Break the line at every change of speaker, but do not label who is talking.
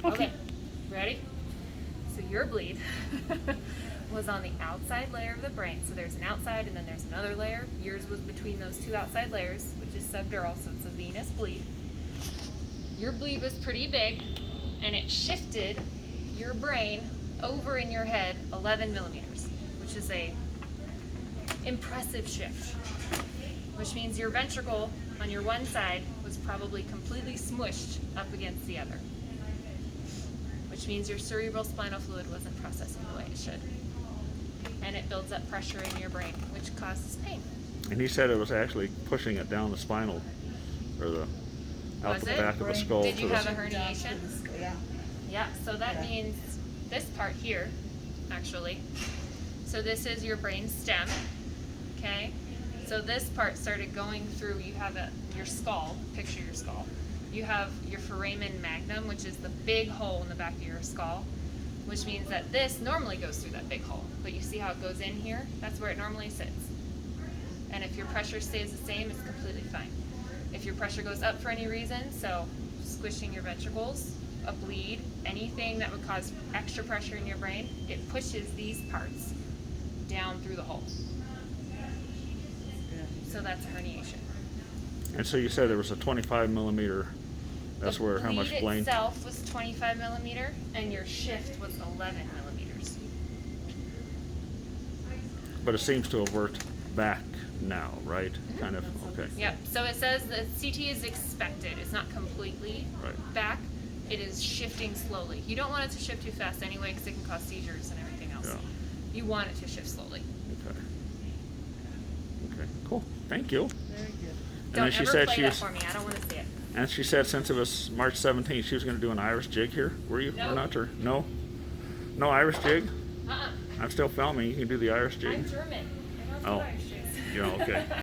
Okay. Ready? So your bleed was on the outside layer of the brain. So there's an outside and then there's another layer. Yours was between those two outside layers, which is subdural, so it's a venous bleed. Your bleed was pretty big, and it shifted your brain over in your head 11 millimeters, which is a impressive shift, which means your ventricle on your one side was probably completely smushed up against the other, which means your cerebral spinal fluid wasn't processing the way it should, and it builds up pressure in your brain, which causes pain.
And he said it was actually pushing it down the spinal, or the out
Was
the
it?
back of the skull.
Did you
to the-
have a herniation?
Yeah.
Yeah, so that
Yeah.
means this part here, actually. So this is your brain stem, okay? So this part started going through, you have your skull, picture your skull. You have your foramen magnum, which is the big hole in the back of your skull, which means that this normally goes through that big hole. But you see how it goes in here? That's where it normally sits. And if your pressure stays the same, it's completely fine. If your pressure goes up for any reason, so squishing your ventricles, a bleed, anything that would cause extra pressure in your brain, it pushes these parts down through the hole. So that's a herniation.
And so you said there was a 25 millimeter. That's
The
where how much
bleed
blame?
itself was 25 millimeter, and your shift was 11 millimeters.
But it seems to have worked back now, right? Kind of. Okay.
Yep. So it says the CT is expected. It's not completely
Right.
back. It is shifting slowly. You don't want it to shift too fast anyway, because it can cause seizures and everything else.
Yeah.
You want it to shift slowly.
Okay. Okay. Cool. Thank you.
Very good.
And
Don't
then she
ever
said
play
she
that
was.
for me. I don't want to see it.
And she said since it was March 17th, she was going to do an Irish jig here. Were you
No.
or not? Or no? No Irish jig.
Uh-uh.
I'm still filming. You can do the Irish jig.
I'm German. I don't do
Oh.
Irish jigs.
Yeah. Okay.